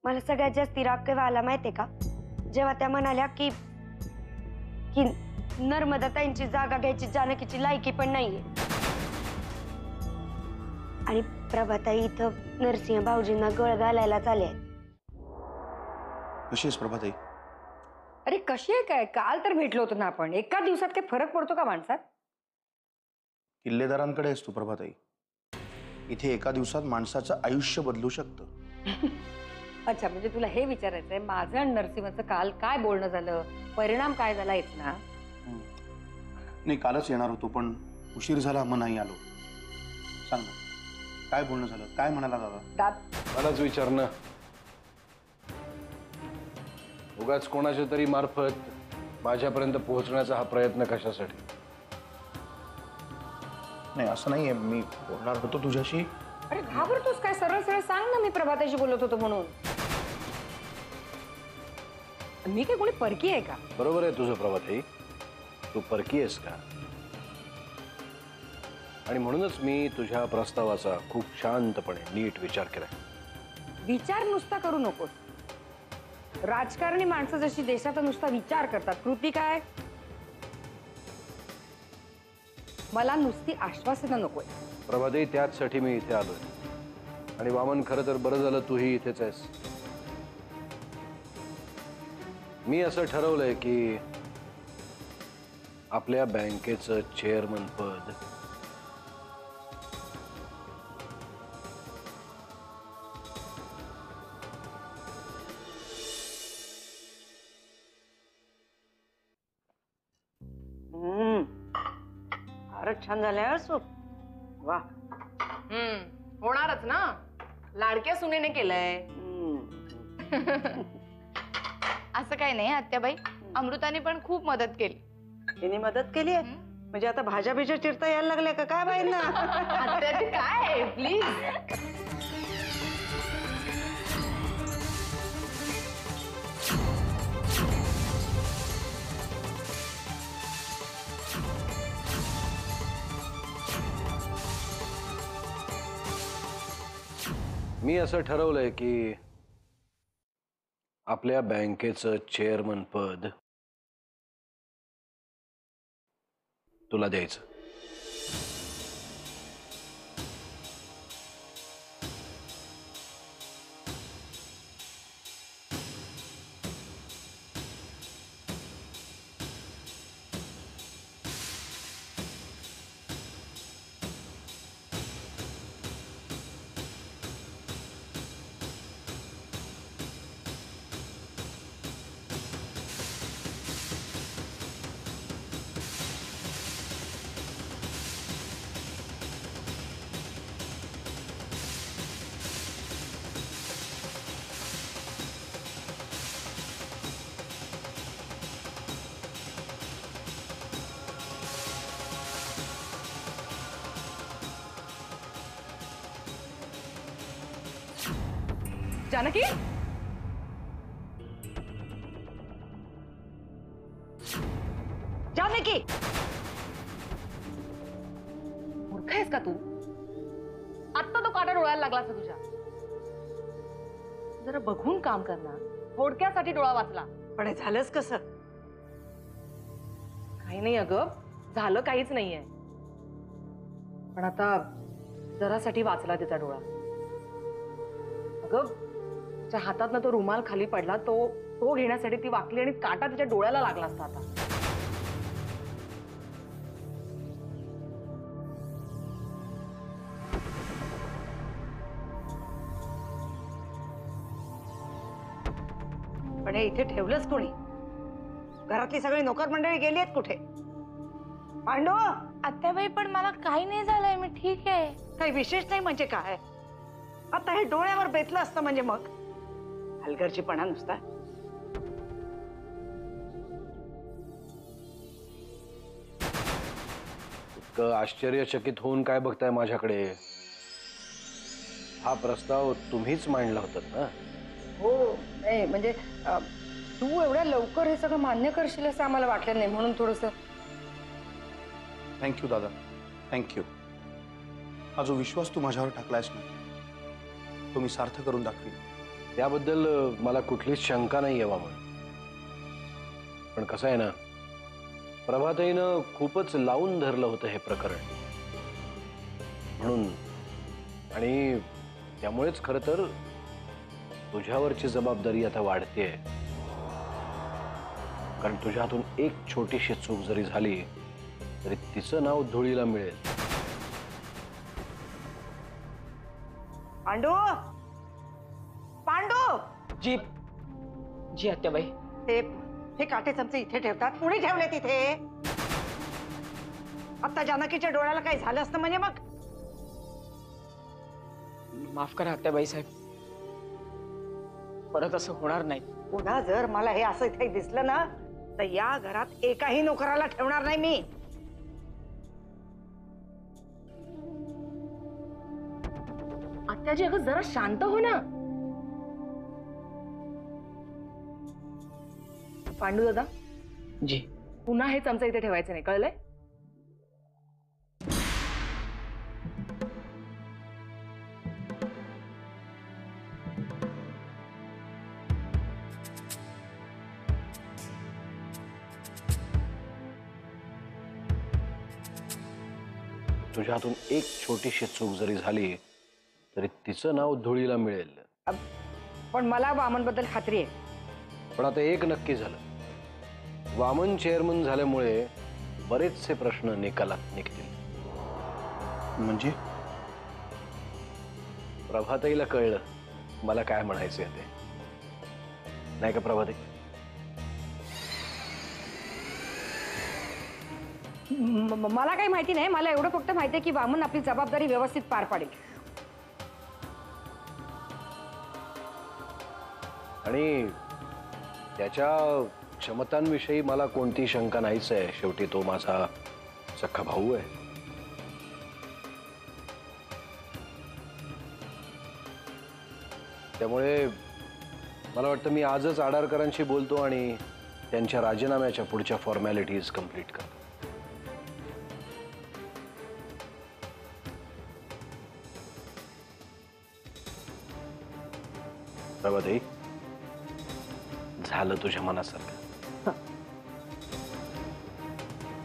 मला सगळ्यात जास्त राग केव्हा आला माहितीये का? जेव्हा त्या म्हणाल्या की की नर्मदाताईंची जागा घ्यायची जानकीची लायकी पण नाहीये आणि प्रभाताई इथं नरसिंह भाऊजींना गळ घालायला चालले. कशी आहेस प्रभाताई? अरे कशी आहे काय? काल तर भेटलो होतो ना आपण. एका दिवसात काही फरक पडतो का माणसात? किल्लेदारांकडे आहेस तू प्रभाताई. इथे एका दिवसात माणसाचं आयुष्य बदलू शकतं. अच्छा, म्हणजे तुला हे विचारायचंय माझं आणि नरसिंहचं काल काय बोलणं झालं, परिणाम काय झाला हेच ना? नाही, कालच येणार होतो पण उशीर झाला, मग नाही आलो. सांग ना, काय बोलणं झालं? काय म्हणाला दादा? मलाच विचार ना. उगाच कोणाच्या तरी मार्फत माझ्यापर्यंत पोहोचण्याचा हा प्रयत्न कशासाठी? नाही, असं नाहीये, मी बोलणार होतो तुझ्याशी. अरे घाबरतोस काय? सरळ सरळ सांग ना, मी प्रभाताशी बोलत होतो म्हणून. मी काय कोणी परकी आहे का? बरोबर आहे तुझं प्रभाताई, तू परकी आहेस का? आणि म्हणूनच मी तुझ्या प्रस्तावाचा खूप शांतपणे नीट विचार केलाय. विचार नुसता करू नकोस. राजकारणी माणसं जशी देशाचा नुसता विचार करतात, कृती काय? मला नुसती आश्वासनं नकोय. प्रभाताई, त्याचसाठी मी इथे आलोय. आणि वामन, खरं तर बरं झालं तूही इथेच आहेस. मी असं ठरवलंय की आपल्या बँकेचं चेअरमन पद फारच छान झालंय सूप. वा. होणारच ना, लाडक्या सुनेने केलंय. असं काही नाही आत्याबाई, अमृताने पण खूप मदत केली. तिने मदत केली आहे म्हणजे आता भाज्या बिज्या चिरता यायला लागल्या का काय बाईंना? आत्याची काय प्लीज. मी असं ठरवलंय की आपल्या बँकेचं चेअरमन पद तुला द्यायचं. जानकी, जानकी, मूर्ख आहेस का तू? आत्ता तो काटा डोळ्याला लागला असता तुझ्या. जरा बघून काम करणार. थोडक्यासाठी डोळा वाचला. पण हे झालंच कसं? काही नाही अगं, झालं काहीच नाहीये. पण आता जरासाठी वाचला तिचा डोळा. अगं, तिच्या हातातनं तो रुमाल खाली पडला, तो घेण्यासाठी ती वाकली आणि काटा तिच्या डोळ्याला लागला असता. आता पण हे इथे ठेवलंच कोणी? घरातली सगळी नोकर मंडळी गेली आहेत कुठे? पांडू, आत्याबाई, पण मला काही नाही झालंय, मी ठीक आहे. काही विशेष नाही म्हणजे काय? आता हे डोळ्यावर बेतलं असतं म्हणजे मग हलगर्जीपणा नुसता. इतकं आश्चर्यचकित होऊन काय बघताय माझ्याकडे? हा प्रस्ताव तुम्हीच मांडला होता ना? हो. नाही म्हणजे तू एवढ्या लवकर हे सगळं मान्य करशील असं आम्हाला वाटलं नाही, म्हणून थोडंसं. थँक्यू दादा, थँक्यू. हा जो विश्वास तू माझ्यावर टाकलायस ना, तो मी सार्थ करून दाखवीन. त्याबद्दल मला कुठलीच शंका नाही आहे वामन. पण कसं आहे ना, प्रभाताईनं खूपच लावून धरलं होतं हे प्रकरण म्हणून, आणि त्यामुळेच खरं तर तुझ्यावरची जबाबदारी आता वाढतेय. कारण तुझ्या हातून एक छोटीशी चूक जरी झाली तरी तिचं नाव धुळीला मिळेल. पांडू, पांडू, जी जी आत्याबाई. हे हे काटे चमचे इथे ठेवतात, कुणी ठेवले तिथे? आता जानकीच्या डोळ्याला काही झालं असतं म्हणजे मग? माफ करा आत्याबाई साहेब, परत असं होणार नाही. पुन्हा जर मला हे असं इथे दिसलं ना, तर या घरात एकाही नोकराला ठेवणार नाही मी. आत्याजी, अगं जरा शांत हो ना. पांडू दादा, जी पुन्हा हे चमचा इथे ठेवायचं नाही, कळलंय? तुझ्या हातून एक छोटीशी चूक जरी झाली तरी तिचं नाव धुळीला मिळेल. पण मला वामनबद्दल खात्री आहे. पण आता एक नक्की झालं, वामन चेअरमन झाल्यामुळे बरेचसे प्रश्न निकालात निघतील. म्हणजे प्रभाताईला कळलं मला काय म्हणायचंय ते, नाही का प्रभाताई? मला काही माहिती नाही. मला एवढं फक्त माहिती आहे की वामन आपली जबाबदारी व्यवस्थित पार पाडेल. आणि त्याच्या क्षमतांविषयी मला कोणती शंका नाहीच आहे. शेवटी तो माझा सख्खा भाऊ आहे. त्यामुळे मला वाटतं मी आजच आडारकरांशी बोलतो आणि त्यांच्या राजीनाम्याच्या पुढच्या फॉर्मॅलिटीज कंप्लीट करतो. प्रभाताई, झालं तुझ्या मनासारखं.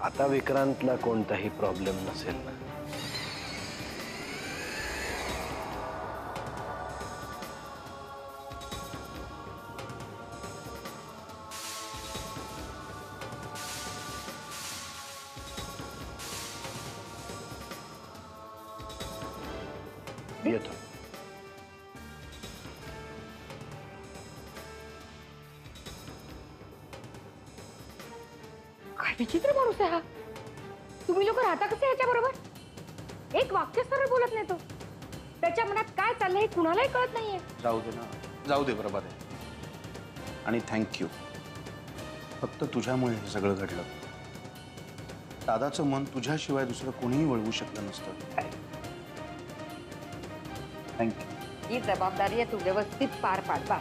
आता विक्रांतला कोणताही प्रॉब्लेम नसेल ना? येतो. काय विचित्र माणूस आहे हा. तुम्ही लोक राहता कसे याच्या बरोबर? एक वाक्य सरळ बोलत नाही तो. त्याच्या मनात काय चाललंय हे कुणालाही कळत नाहीये. जाऊ दे ना, जाऊ दे प्रभाताई. आणि थँक्यू, फक्त तुझ्यामुळे हे सगळं घडलं. दादाचं मन तुझ्याशिवाय दुसरं कोणीही वळवू शकलं नसतं. थँक्यू. ही जबाबदारी आहे, तू व्यवस्थित पार पाड. बा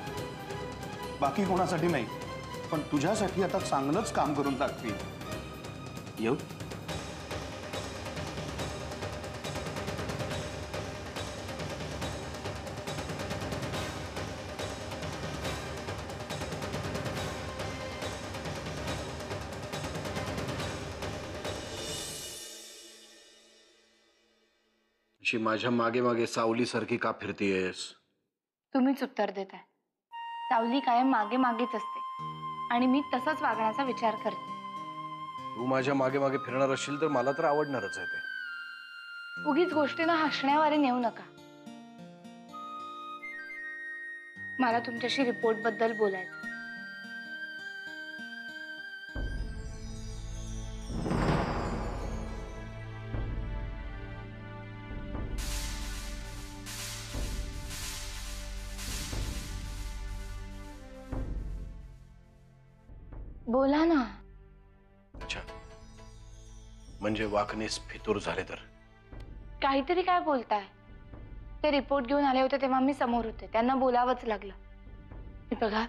बाकी कोणासाठी नाही, पण तुझ्यासाठी आता चांगलंच काम करून टाकतील. येऊ. अशी माझ्या मागे मागे सावलीसारखी का फिरतीयेस? तुम्हीच उत्तर देताय. सावली कायम मागे मागेच असते आणि मी तसंच वागण्याचा विचार करते. तू माझ्या मागे मागे फिरणार असशील तर मला तर आवडणारच आहे ते. उगीच गोष्टींना हसण्यावारे नेऊ नका. मला तुमच्याशी रिपोर्ट बद्दल बोलायचं. बोला ना. अच्छा, म्हणजे वाकणीस फितूर झाले तर? काहीतरी काय बोलताय? ते रिपोर्ट घेऊन आले होते तेव्हा मी समोर होते, त्यांना बोलावंच लागलं. मी बघा,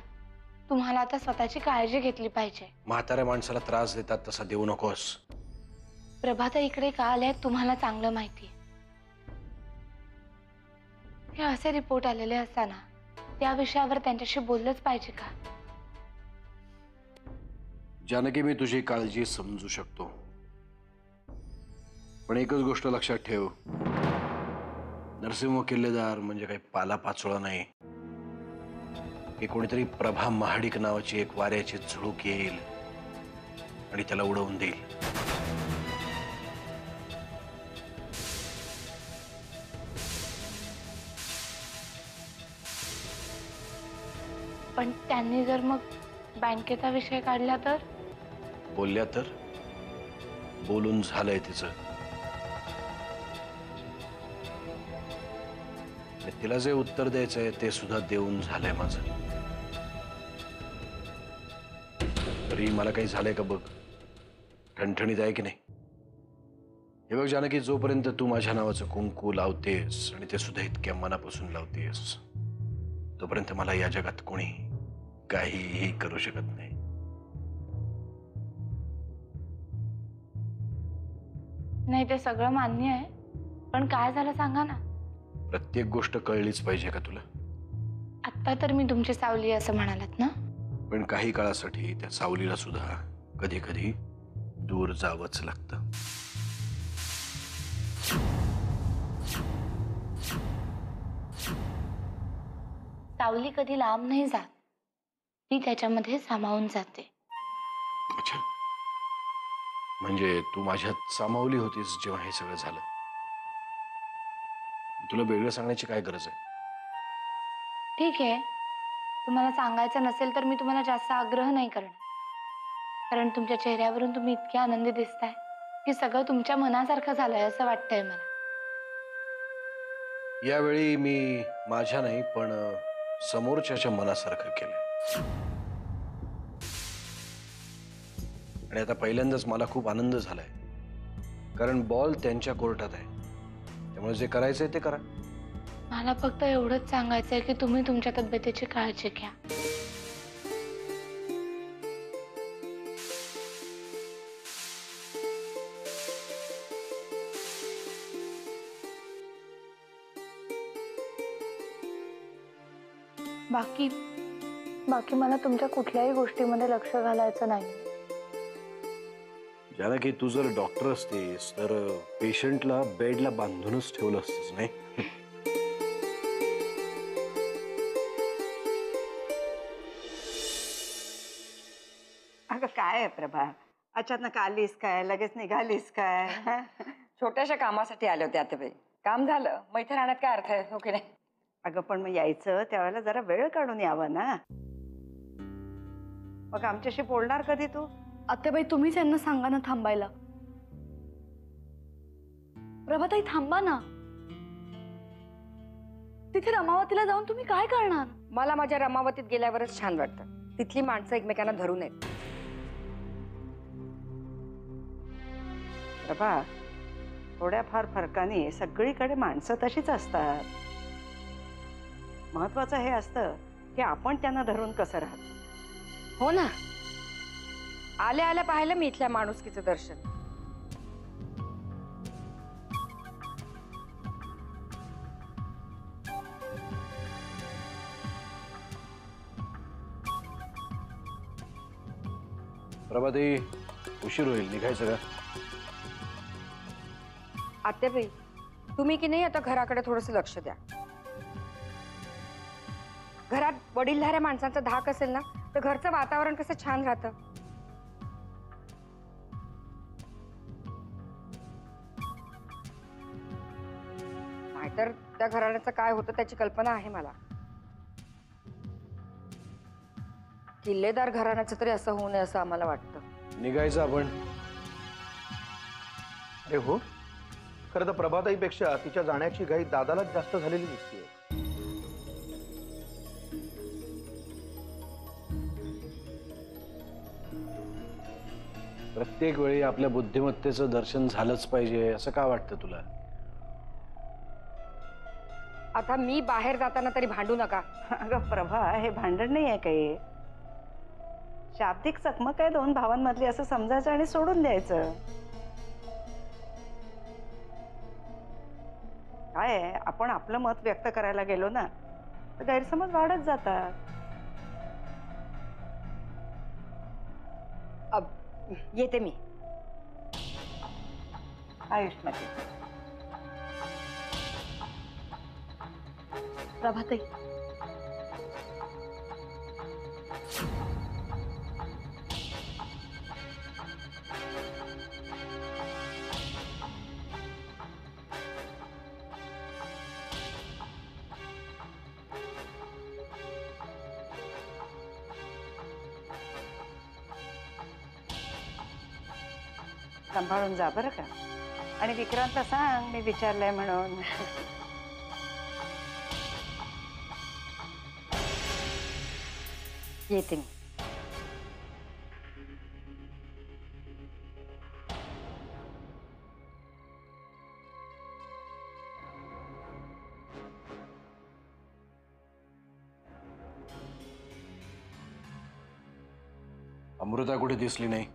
तुम्हाला आता स्वतःची काळजी घेतली पाहिजे. म्हाताऱ्या माणसाला त्रास देतात तसा देऊ नकोस. प्रभाता इकडे का आल्या तुम्हाला चांगलं माहितीये. हे असे रिपोर्ट आलेले असताना त्या विषयावर त्यांच्याशी बोललंच पाहिजे का? जानकी, मी तुझी काळजी समजू शकतो, पण एकच गोष्ट लक्षात ठेव, नरसिंह किल्लेदार म्हणजे काही पालापाचोळा नाही की कोणीतरी प्रभा महाडिक नावाची एक वाऱ्याची झुळूक येईल आणि त्याला उडवून देईल. पण त्यांनी जर मग बँकेचा विषय काढला तर? बोलल्या तर? बोलून झालंय तिचं. आणि तिला जे उत्तर द्यायचंय ते सुद्धा देऊन झालंय माझं. तरी मला काही झालंय का बघ, ठणठणीत आहे की नाही? हे बघ जानकी, जोपर्यंत तू माझ्या नावाचं कुंकू लावतेस आणि ते सुद्धा इतक्या मनापासून लावतेस, तोपर्यंत मला या जगात कोणी काहीही करू शकत नाही. नाही, ते सगळं मान्य आहे, पण काय झालं सांगा ना. प्रत्येक गोष्ट कळलीच पाहिजे का तुला? आत्ता तर मी तुमची सावली असं म्हणालात ना. पण काही काळासाठी त्या सावलीला सुद्धा कधी कधी दूर जावंच लागतं. सावली कधी लांब नाही जात, ती त्याच्यामध्ये सामावून जाते. अच्छा, म्हणजे तू माझ्यात सामावली होतीस जेव्हा हे सगळं झालं. तुला वेगळं सांगण्याची काय गरज आहे? ठीक आहे, तुम्हाला सांगायचं नसेल तर मी तुम्हाला जास्त आग्रह नाही करणार, कारण तुमच्या चेहऱ्यावरून तुम्ही इतके आनंदी दिसताय की सगळं तुमच्या मनासारखं झालंय असं वाटतंय मला. यावेळी मी माझ्या नाही पण समोरच्याच्या मनासारखं केलंय. आणि आता पहिल्यांदाच मला खूप आनंद झालाय, कारण बॉल त्यांच्या कोर्टात आहे. त्यामुळे जे करायचंय ते करा. मला फक्त एवढंच सांगायचंय की तुम्ही तुमच्या तब्येतीची काळजी घ्या. बाकी मला तुमच्या कुठल्याही गोष्टीमध्ये लक्ष घालायचं नाही. जानकी, तू जर डॉक्टर असतीस तर पेशंटला बेडला बांधूनच ठेवलं असतंस, नाही? अगं काय आहे प्रभा, अचानक आलीस काय, लगेच निघालीस काय? छोट्याशा कामासाठी आले होते आतेबाई. काम झालं, मग इथे राहण्यात काय अर्थ आहे, हो की नाही? अगं पण मग यायचं त्यावेळेला जरा वेळ काढून यावं ना. मग आमच्याशी बोलणार कधी तू? आत्याबाई, तुम्ही त्यांना सांगा ना थांबायला. प्रभाताई, थांबा ना. तिथे रमावतीला जाऊन तुम्ही काय करणार? मला माझ्या रमावतीत गेल्यावरच छान वाटतं. तिथली माणसं एकमेकांना धरून आहेत. प्रभा, थोड्याफार फरकाने सगळीकडे माणसं तशीच असतात. महत्वाचं हे असतं की आपण त्यांना धरून कसं राहतो. हो ना, आल्या आल्या पाहिलं मी इथल्या माणुसकीचं दर्शन. प्रभाताई, उशीर होईल, निघायचं का? आत्याबाई, तुम्ही की नाही आता घराकडे थोडंसं लक्ष द्या. घरात वडीलधाऱ्या माणसांचा धाक असेल ना तर घरचं वातावरण कसं छान राहतं. नाहीतर त्या घराण्याचं काय होतं त्याची कल्पना आहे मला. किल्लेदार घराण्याचं तरी असं होऊ नये असं आम्हाला वाटतं. निघायचं आपण. अरे हो, खरं तर प्रभाताईपेक्षा तिच्या जाण्याची घाई दादालाच जास्त झालेली दिसते. प्रत्येक वेळी आपल्या बुद्धिमत्तेचं दर्शन झालंच पाहिजे असं का वाटतं तुला? आता मी बाहेर जाताना तरी भांडू नका. अगं प्रभा, हे भांडण नाही आहे काही. शाब्दिक चकमक आहे दोन भावांमधली असं समजायचं आणि सोडून द्यायचं. काय आहे, आपण आपलं मत व्यक्त करायला गेलो ना तर गैरसमज वाढत जातात. येते मी. आयुष्मध्ये प्रभाताई, सांभाळून जा बरं का. आणि विक्रांतला सांग मी विचारलंय म्हणून. येते मी. अमृता कुठे दिसली नाही?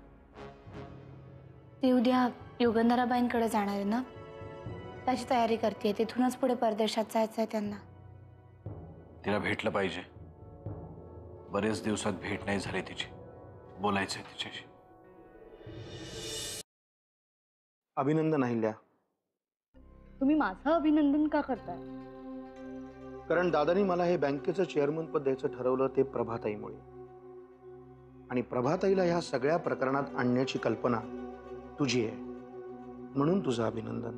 ती उद्या युगंधराबाईंकडे जाणार आहे ना, त्याची तयारी करते. तिथूनच पुढे परदेशात जायचं आहे त्यांना. तिला भेटलं पाहिजे. बरेच दिवसात भेट नाही झाली तिची. बोलायचंय तिच्याशी. अभिनंदन अहिल्या. तुम्ही माझं अभिनंदन का करताय? कारण दादानी मला हे बँकेचं चेअरमन पद द्यायचं ठरवलं ते प्रभाताईमुळे. आणि प्रभाताईला ह्या सगळ्या प्रकरणात आणण्याची कल्पना तुझी आहे, म्हणून तुझं अभिनंदन.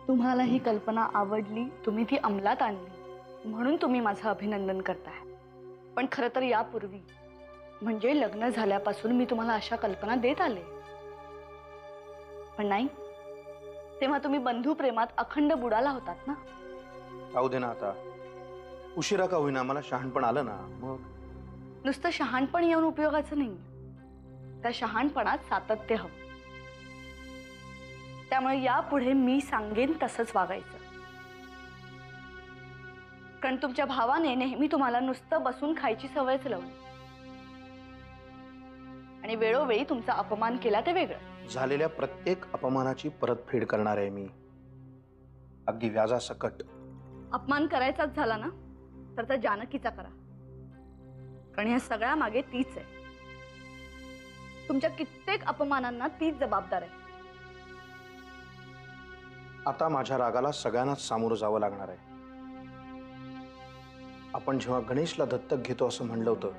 तुम्हाला ही कल्पना आवडली, तुम्ही ती अंमलात आणली, म्हणून तुम्ही माझं अभिनंदन करताय. पण खरं तर यापूर्वी म्हणजे लग्न झाल्यापासून मी तुम्हाला अशा कल्पना देत आले, पण नाही, तेव्हा तुम्ही बंधू प्रेमात अखंड बुडाला होतात ना. राहू दे ना आता. उशिरा का होईना मला शहाणपण आलं ना. मग नुसतं शहाणपण येऊन उपयोगाचं नाही. त्या शहाणपणात सातत्य हवं. त्यामुळे यापुढे मी सांगेन तसंच वागायचं. कारण तुमच्या भावाने नेहमी तुम्हाला नुसतं बसून खायची सवयच लावली आणि वेळोवेळी तुमचा अपमान केला ते वेगळं. झालेल्या प्रत्येक अपमानाची परतफेड करणार आहे मी, अगदी व्याजासकट. अपमान करायचाच झाला ना तर त्या जानकीचा करा, कारण या सगळ्या मागे तीच आहे. तुमच्या कित्येक अपमानांना तीच जबाबदार आहे. आता माझ्या रागाला सगळ्यांनाच सामोरं जावं लागणार आहे. आपण जेव्हा गणेशला दत्तक घेतो असं म्हणलं होतं,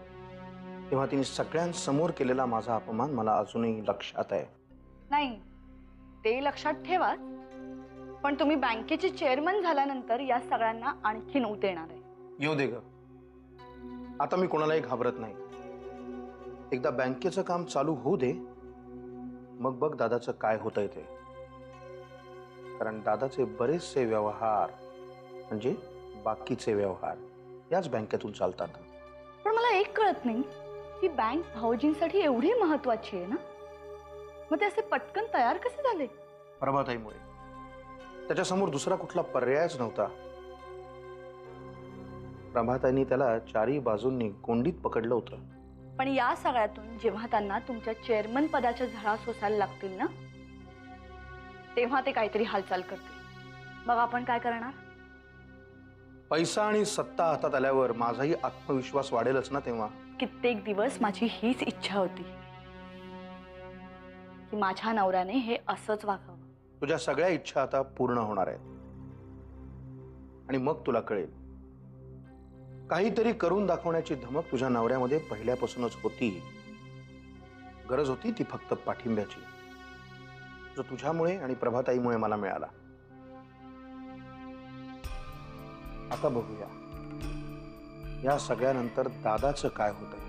तेव्हा तिने सगळ्यांसमोर केलेला माझा अपमान मला अजूनही लक्षात आहे. नाही, ते लक्षात ठेवा, पण तुम्ही बँकेचे चेअरमन झाल्यानंतर या सगळ्यांना आणखीन ऊत येणार आहे. येऊ दे ग. आता मी कोणालाही घाबरत नाही. एकदा बँकेचं काम चालू होऊ दे, मग बघ दादाचं काय होतंय ते. कारण दादाचे बरेचसे व्यवहार म्हणजे बाकीचे व्यवहार याच बँकेतून चालतात. पण मला एक कळत नाही, ही बँक भाऊजींसाठी एवढी महत्वाची आहे ना, मग ते असे पटकन तयार कसे झाले? प्रभाताईमुळे. त्याच्यासमोर दुसरा कुठला पर्यायच नव्हता. प्रभाताईंनी त्याला चारी बाजूंनी कोंडीत पकडलं होतं. पण या सगळ्यातून जेव्हा त्यांना तुमच्या चेअरमन पदाच्या झळा सोसायला लागतील ना, तेव्हा ते काहीतरी हालचाल करतील. मग आपण काय करणार? पैसा आणि सत्ता हातात आल्यावर माझाही आत्मविश्वास वाढेलच ना. तेव्हा कित्येक दिवस माझी हीच इच्छा होती की माझ्या नवऱ्याने हे असंच वागावं. तुझ्या सगळ्या इच्छा आता पूर्ण होणार आहेत. आणि मग तुला कळेल, काहीतरी करून दाखवण्याची धमक तुझ्या नवऱ्यामध्ये पहिल्यापासूनच होती. गरज होती ती फक्त पाठिंब्याची, जो तुझ्यामुळे आणि प्रभाताईमुळे मला मिळाला. आता बघूया या सगळ्यानंतर दादाचं काय होतंय.